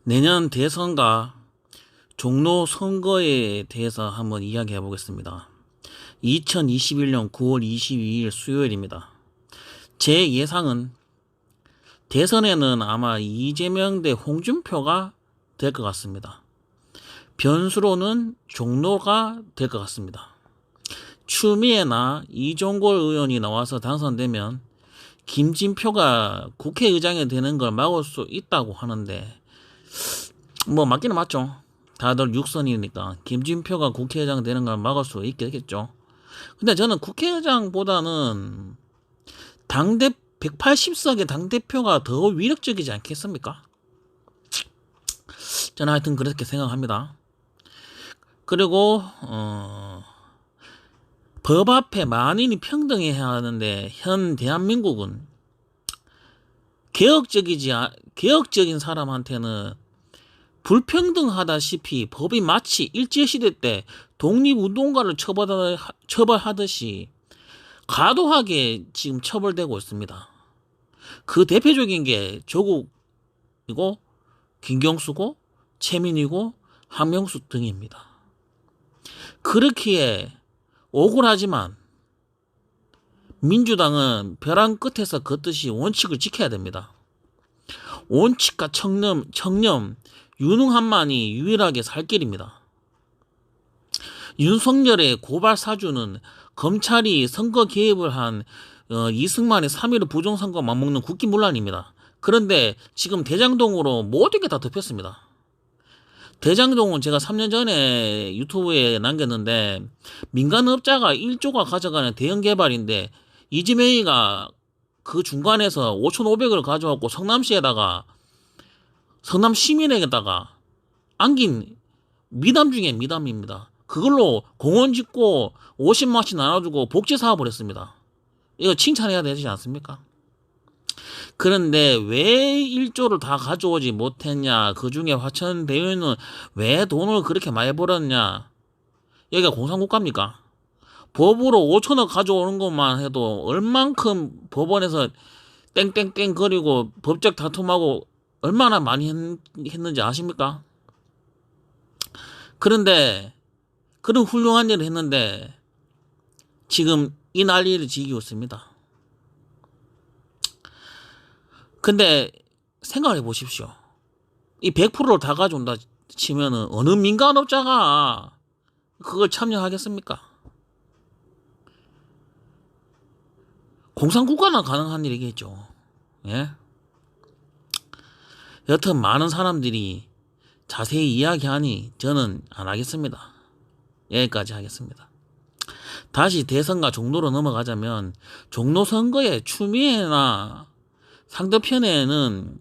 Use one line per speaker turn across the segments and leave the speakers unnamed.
내년 대선과 종로 선거에 대해서 한번 이야기해 보겠습니다. 2021년 9월 22일 수요일입니다. 제 예상은 대선에는 아마 이재명 대 홍준표가 될 것 같습니다. 변수로는 종로가 될 것 같습니다. 추미애나 이종걸 의원이 나와서 당선되면 김진표가 국회의장이 되는 걸 막을 수 있다고 하는데 뭐 맞기는 맞죠. 다들 육선이니까 김진표가 국회의장 되는 걸 막을 수 있겠죠. 근데 저는 국회의장보다는 당대 180석의 당대표가 더 위력적이지 않겠습니까? 저는 하여튼 그렇게 생각합니다. 그리고 법 앞에 만인이 평등해야 하는데 현 대한민국은 개혁적인 사람한테는 불평등하다시피 법이 마치 일제시대 때 독립운동가를 처벌하듯이 과도하게 지금 처벌되고 있습니다. 그 대표적인 게 조국이고 김경수고 최민희고 한명수 등입니다. 그렇기에 억울하지만 민주당은 벼랑 끝에서 걷듯이 원칙을 지켜야 됩니다. 원칙과 청렴, 유능함만이 유일하게 살 길입니다. 윤석열의 고발 사주는 검찰이 선거 개입을 한 이승만의 3.15 부정선거 맞먹는 국기문란입니다. 그런데 지금 대장동으로 모든 게 다 덮였습니다. 대장동은 제가 3년 전에 유튜브에 남겼는데 민간업자가 1조가 가져가는 대형 개발인데 이재명이가 그 중간에서 5,500을 가져왔고 성남 시민에게다가 안긴 미담 중에 미담입니다. 그걸로 공원 짓고 50만씩 나눠주고 복지 사업을 했습니다. 이거 칭찬해야 되지 않습니까? 그런데 왜 1조를 다 가져오지 못했냐? 그 중에 화천대유는 왜 돈을 그렇게 많이 벌었냐? 여기가 공산국가입니까? 법으로 5천억 가져오는 것만 해도 얼만큼 법원에서 땡땡땡 거리고 법적 다툼하고 얼마나 많이 했는지 아십니까? 그런데 그런 훌륭한 일을 했는데 지금 이 난리를 지기고 있습니다. 근데 생각해 보십시오. 이 100%를 다 가져온다 치면은 어느 민간업자가 그걸 참여하겠습니까? 공산국가나 가능한 일이겠죠. 예? 여튼 많은 사람들이 자세히 이야기하니 저는 안 하겠습니다. 여기까지 하겠습니다. 다시 대선과 종로로 넘어가자면 종로 선거에 추미애나 상대편에는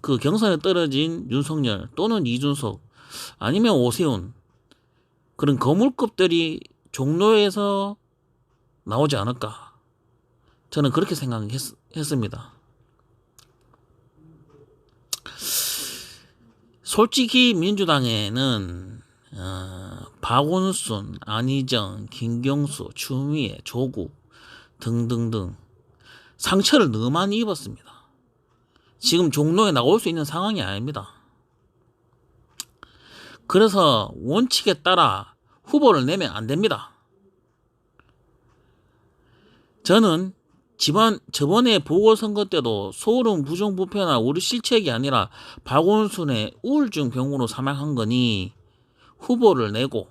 그 경선에 떨어진 윤석열 또는 이준석 아니면 오세훈 그런 거물급들이 종로에서 나오지 않을까 저는 그렇게 생각했습니다. 솔직히 민주당에는 박원순, 안희정, 김경수, 추미애, 조국 등등등 상처를 너무 많이 입었습니다. 지금 종로에 나올 수 있는 상황이 아닙니다. 그래서 원칙에 따라 후보를 내면 안 됩니다. 저는 저번에 보궐선거 때도 서울은 부정부패나 우리 실책이 아니라 박원순의 우울증 병으로 사망한 거니 후보를 내고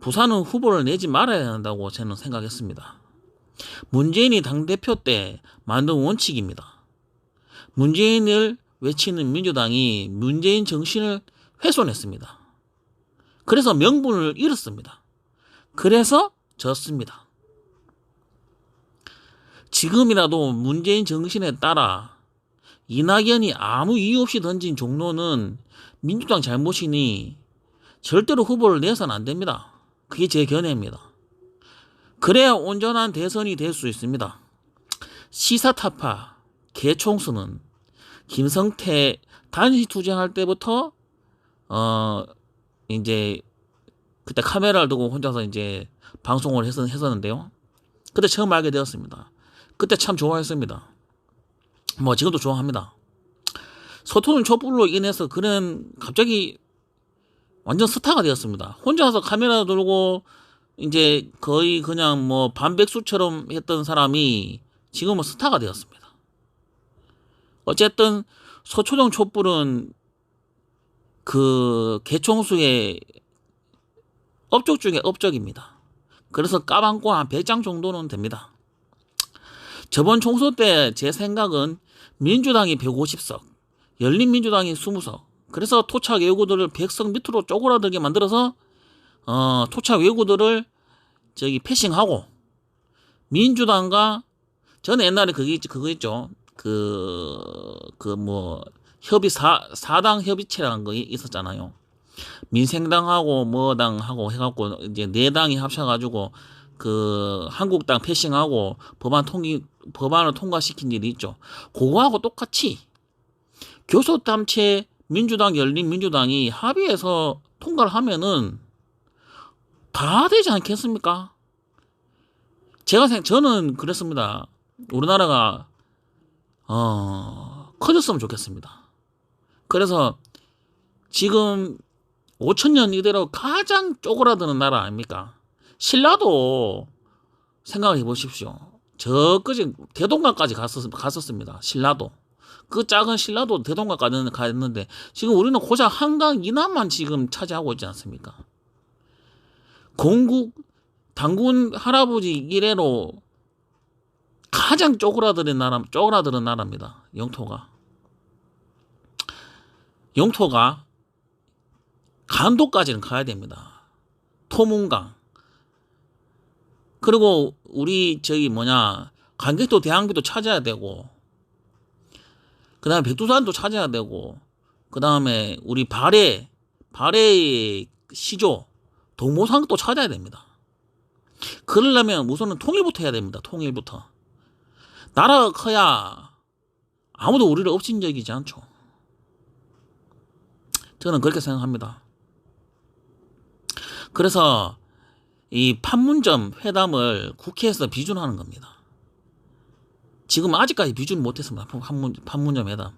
부산은 후보를 내지 말아야 한다고 저는 생각했습니다. 문재인이 당대표 때 만든 원칙입니다. 문재인을 외치는 민주당이 문재인 정신을 훼손했습니다. 그래서 명분을 잃었습니다. 그래서 졌습니다. 지금이라도 문재인 정신에 따라 이낙연이 아무 이유 없이 던진 종로는 민주당 잘못이니 절대로 후보를 내서는 안 됩니다. 그게 제 견해입니다. 그래야 온전한 대선이 될 수 있습니다. 시사타파 개총수는 김성태 단식 투쟁할 때부터 이제 그때 카메라를 두고 혼자서 이제 방송을 했었는데요. 그때 처음 알게 되었습니다. 그때 참 좋아했습니다. 뭐 지금도 좋아합니다. 서토는 촛불로 인해서 그는 갑자기 완전 스타가 되었습니다. 혼자서 카메라 들고 이제 거의 그냥 뭐 반백수처럼 했던 사람이 지금은 스타가 되었습니다. 어쨌든 서초동 촛불은 그 개총수의 업적 중에 업적입니다. 그래서 까방고 한 100장 정도는 됩니다. 저번 총선 때 제 생각은 민주당이 150석, 열린민주당이 20석, 그래서 토착 외구들을 100석 밑으로 쪼그라들게 만들어서 토착 외구들을 저기 패싱하고 민주당과 저는 옛날에 그거 있죠. 뭐 협의 사당 협의체라는 거 있었잖아요. 민생당하고 뭐당하고 해갖고 이제 네 당이 합쳐가지고 그 한국당 패싱하고 법안을 통과시킨 일이 있죠. 그거하고 똑같이 교섭단체 민주당, 열린민주당이 합의해서 통과를 하면은 다 되지 않겠습니까? 저는 그랬습니다. 우리나라가 커졌으면 좋겠습니다. 그래서 지금 5천년 이대로 가장 쪼그라드는 나라 아닙니까? 신라도 생각해 보십시오. 저까지 대동강까지 갔었습니다. 신라도. 그 작은 신라도 대동강까지 갔는데 지금 우리는 고작 한강 이남만 지금 차지하고 있지 않습니까? 당군 할아버지 이래로 가장 쪼그라드는 나라입니다. 영토가 간도까지는 가야 됩니다. 토문강. 그리고 우리 간격도 대항비도 찾아야 되고, 그 다음에 백두산도 찾아야 되고, 그 다음에 우리 발해의 시조, 동모산도 찾아야 됩니다. 그러려면 우선은 통일부터 해야 됩니다. 통일부터. 나라가 커야 아무도 우리를 업신여기지 않죠. 저는 그렇게 생각합니다. 그래서 이 판문점 회담을 국회에서 비준하는 겁니다. 지금 아직까지 비준 못했습니다. 판문점 회담.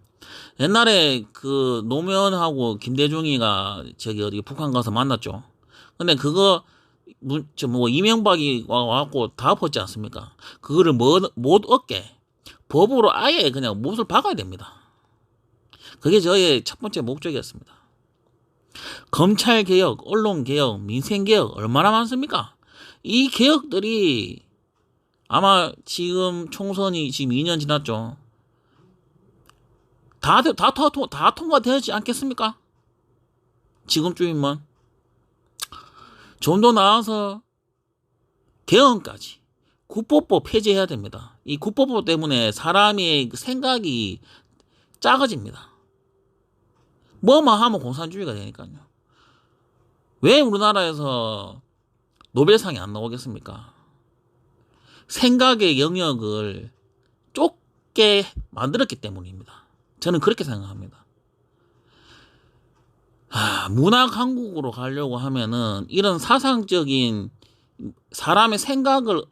옛날에 그 노무현하고 김대중이가 어디 북한 가서 만났죠. 근데 그거 이명박이 와갖고 다 엎었지 않습니까? 그거를 못 얻게 법으로 아예 그냥 못을 박아야 됩니다. 그게 저의 첫 번째 목적이었습니다. 검찰개혁, 언론개혁, 민생개혁 얼마나 많습니까? 이 개혁들이 아마 지금 총선이 지금 2년 지났죠. 다 통과되지 않겠습니까? 지금쯤이면. 좀 더 나아서 개헌까지 국보법 폐지해야 됩니다. 이 국보법 때문에 사람의 생각이 작아집니다. 뭐만 하면 공산주의가 되니까요. 왜 우리나라에서 노벨상이 안 나오겠습니까? 생각의 영역을 좁게 만들었기 때문입니다. 저는 그렇게 생각합니다. 문화 강국으로 가려고 하면은 이런 사상적인 사람의 생각을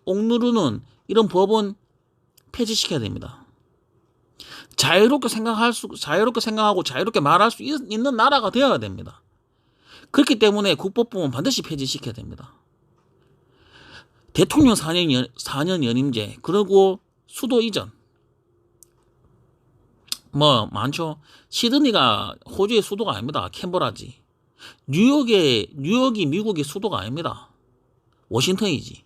억누르는 이런 법은 폐지시켜야 됩니다. 자유롭게 생각하고 자유롭게 말할 수 있는 나라가 되어야 됩니다. 그렇기 때문에 국법부는 반드시 폐지시켜야 됩니다. 대통령 4년 연임제, 그리고 수도 이전. 많죠. 시드니가 호주의 수도가 아닙니다. 캔버라지. 뉴욕이 미국의 수도가 아닙니다. 워싱턴이지.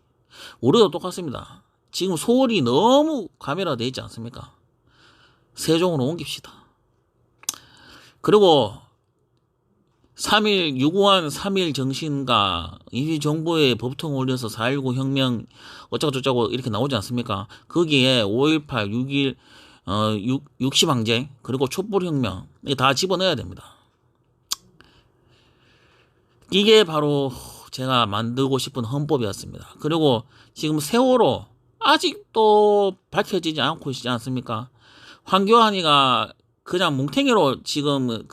우리도 똑같습니다. 지금 소울이 너무 과밀화되어 있지 않습니까? 세종으로 옮깁시다. 그리고 3.1 유구한 3.1 정신과 임시정부의 법통 올려서 4.19 혁명 어쩌고저쩌고 이렇게 나오지 않습니까? 거기에 5.18, 6.1 60항쟁, 그리고 촛불혁명, 다 집어넣어야 됩니다. 이게 바로 제가 만들고 싶은 헌법이었습니다. 그리고 지금 세월호 아직도 밝혀지지 않고 있지 않습니까? 황교안이가 그냥 뭉탱이로 지금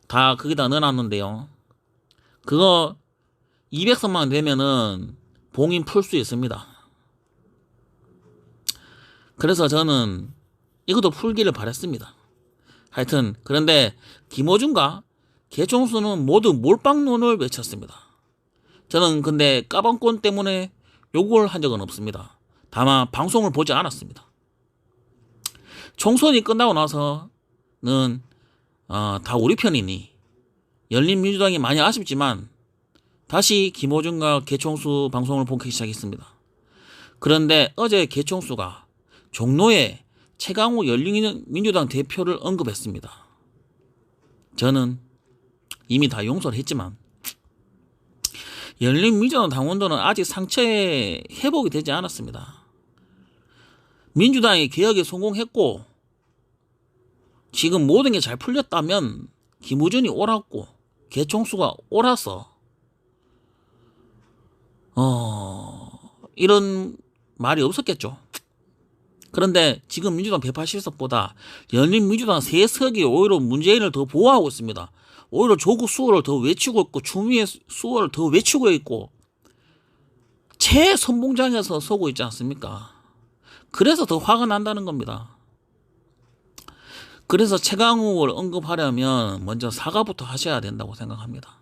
다 거기다 넣어놨는데요. 그거 200선만 되면은 봉인 풀 수 있습니다. 그래서 저는 이것도 풀기를 바랬습니다. 하여튼 그런데 김어준과 개총수는 모두 몰빵론을 외쳤습니다. 저는 근데 까방권 때문에 욕을 한 적은 없습니다. 다만 방송을 보지 않았습니다. 총선이 끝나고 나서는 다 우리 편이니 열린민주당이 많이 아쉽지만 다시 김어준과 개총수 방송을 보기 시작했습니다. 그런데 어제 개총수가 종로에 최강욱 열린민주당 대표를 언급했습니다. 저는 이미 다 용서를 했지만 열린민주당 당원들은 아직 상처에 회복이 되지 않았습니다. 민주당이 개혁에 성공했고 지금 모든 게 잘 풀렸다면 김우준이 옳았고 개총수가 옳아서 이런 말이 없었겠죠. 그런데 지금 민주당 180석보다 열린민주당 3석이 오히려 문재인을 더 보호하고 있습니다. 오히려 조국 수호를 더 외치고 있고 추미애 수호를 더 외치고 있고 최선봉장에서 서고 있지 않습니까? 그래서 더 화가 난다는 겁니다. 그래서 최강욱을 언급하려면 먼저 사과부터 하셔야 된다고 생각합니다.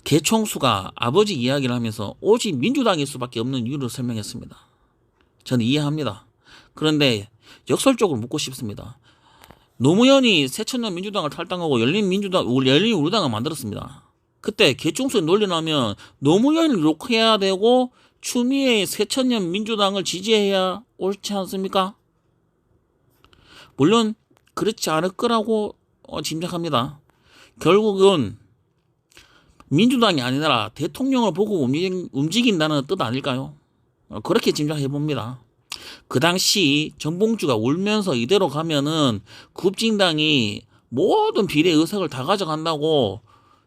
개총수가 아버지 이야기를 하면서 오직 민주당일 수밖에 없는 이유를 설명했습니다. 저는 이해합니다. 그런데 역설적으로 묻고 싶습니다. 노무현이 새천년 민주당을 탈당하고 열린우리당을 만들었습니다. 그때 개총수에 논리 나면 노무현을 욕해야 되고 추미애의 새천년 민주당을 지지해야 옳지 않습니까? 물론 그렇지 않을 거라고 짐작합니다. 결국은 민주당이 아니라 대통령을 보고 움직인다는 뜻 아닐까요? 그렇게 짐작해봅니다. 그 당시 정봉주가 울면서 이대로 가면은 국진당이 모든 비례 의석을 다 가져간다고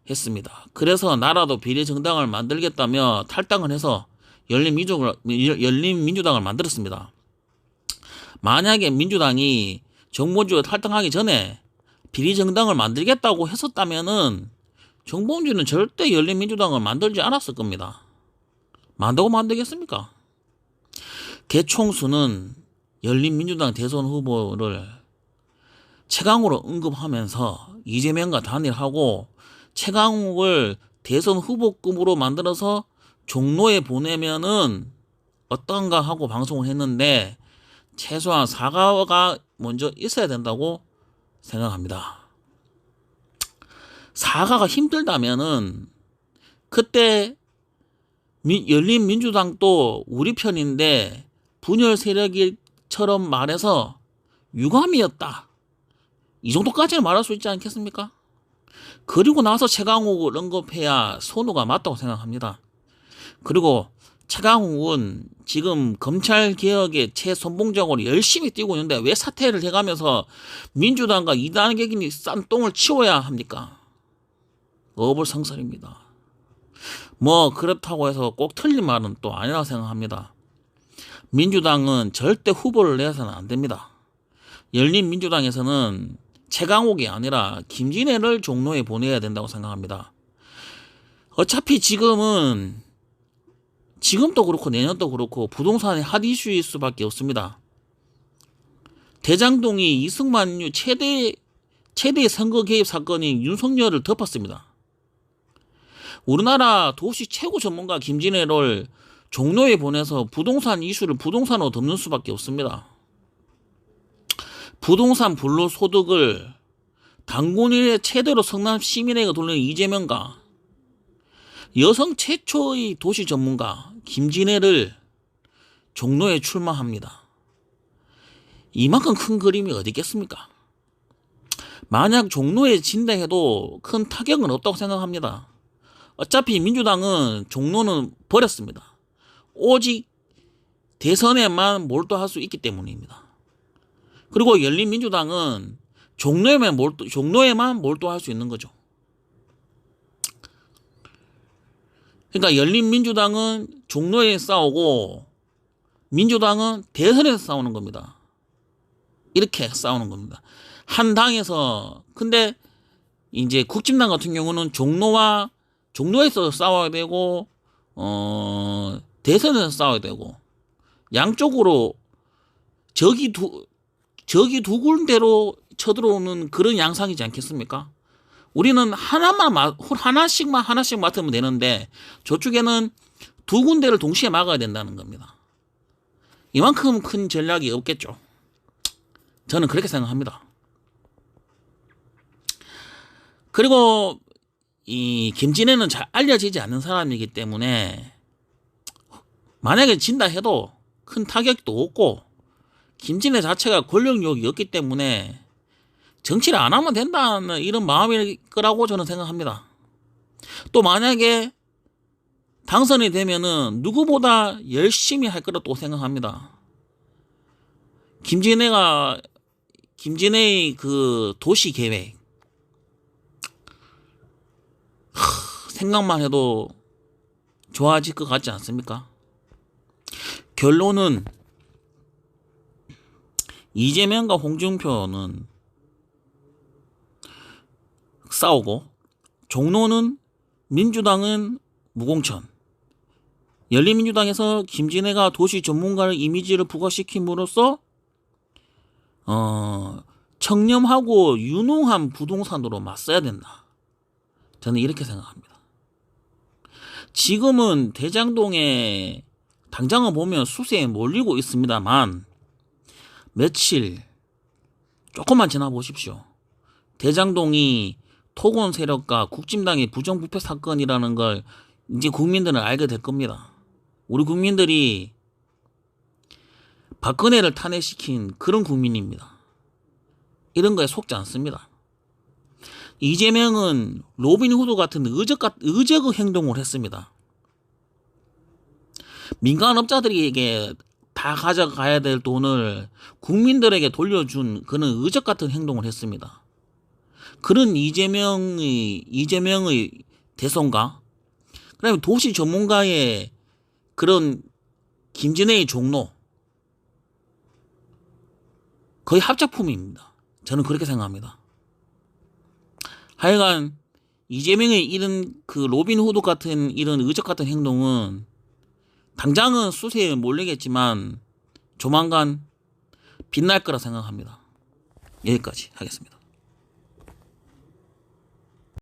했습니다. 그래서 나라도 비례 정당을 만들겠다며 탈당을 해서 열린민주당을 만들었습니다. 만약에 민주당이 정봉주가 탈당하기 전에 비례정당을 만들겠다고 했었다면은 정봉주는 절대 열린민주당을 만들지 않았을 겁니다. 만들겠습니까? 개총수는 열린민주당 대선 후보를 최강욱으로 언급하면서 이재명과 단일하고 최강욱을 대선 후보급으로 만들어서 종로에 보내면은 어떤가 하고 방송을 했는데 최소한 사과가 먼저 있어야 된다고 생각합니다. 사과가 힘들다면은 그때 열린민주당도 우리 편인데 분열 세력처럼 말해서 유감이었다. 이 정도까지는 말할 수 있지 않겠습니까? 그리고 나서 최강욱을 언급해야 선호가 맞다고 생각합니다. 그리고 최강욱은 지금 검찰개혁의 최선봉적으로 열심히 뛰고 있는데 왜 사퇴를 해가면서 민주당과 이단객인이 싼 똥을 치워야 합니까? 어불성설입니다. 뭐 그렇다고 해서 꼭 틀린 말은 또 아니라고 생각합니다. 민주당은 절대 후보를 내서는 안 됩니다. 열린민주당에서는 최강욱이 아니라 김진애를 종로에 보내야 된다고 생각합니다. 어차피 지금도 그렇고 내년도 그렇고 부동산의 핫 이슈일 수밖에 없습니다. 대장동이 이승만류 최대 선거 개입 사건이 윤석열을 덮었습니다. 우리나라 도시 최고 전문가 김진애를 종로에 보내서 부동산 이슈를 부동산으로 덮는 수밖에 없습니다. 부동산 불로소득을 단군일에 최대로 성남 시민에게 돌리는 이재명과 여성 최초의 도시 전문가 김진애를 종로에 출마합니다. 이만큼 큰 그림이 어디 있겠습니까? 만약 종로에 진다 해도 큰 타격은 없다고 생각합니다. 어차피 민주당은 종로는 버렸습니다. 오직 대선에만 몰두할 수 있기 때문입니다. 그리고 열린민주당은 종로에만 몰두할 수 있는 거죠. 그러니까 열린민주당은 종로에 싸우고 민주당은 대선에서 싸우는 겁니다. 이렇게 싸우는 겁니다. 한 당에서. 근데 이제 국진당 같은 경우는 종로에서 싸워야 되고 대선에서 싸워야 되고 양쪽으로 적이 두 군데로 쳐들어오는 그런 양상이지 않겠습니까? 우리는 하나씩 맡으면 되는데 저쪽에는 두 군데를 동시에 막아야 된다는 겁니다. 이만큼 큰 전략이 없겠죠. 저는 그렇게 생각합니다. 그리고 이 김진애는 잘 알려지지 않는 사람이기 때문에 만약에 진다 해도 큰 타격도 없고 김진애 자체가 권력욕이 없기 때문에 정치를 안 하면 된다는 이런 마음일 거라고 저는 생각합니다. 또 만약에 당선이 되면은 누구보다 열심히 할 거라고 또 생각합니다. 김진애의 그 도시 계획 생각만 해도 좋아질 것 같지 않습니까? 결론은 이재명과 홍준표는 싸우고 종로는 민주당은 무공천, 열린민주당에서 김진애가 도시 전문가의 이미지를 부각시킴으로써 청렴하고 유능한 부동산으로 맞서야 된다. 저는 이렇게 생각합니다. 지금은 대장동에 당장은 보면 수세에 몰리고 있습니다만 며칠 조금만 지나보십시오. 대장동이 토건 세력과 국진당의 부정부패 사건이라는 걸 이제 국민들은 알게 될 겁니다. 우리 국민들이 박근혜를 탄핵시킨 그런 국민입니다. 이런 거에 속지 않습니다. 이재명은 로빈후드 같은 의적의 행동을 했습니다. 민간업자들에게 다 가져가야 될 돈을 국민들에게 돌려준 그런 의적 같은 행동을 했습니다. 그런 이재명의 대선과 그다음에 도시 전문가의 그런 김진애의 종로 거의 합작품입니다. 저는 그렇게 생각합니다. 하여간 이재명의 이런 그 로빈후드 같은 이런 의적 같은 행동은 당장은 수세에 몰리겠지만 조만간 빛날 거라 생각합니다. 여기까지 하겠습니다.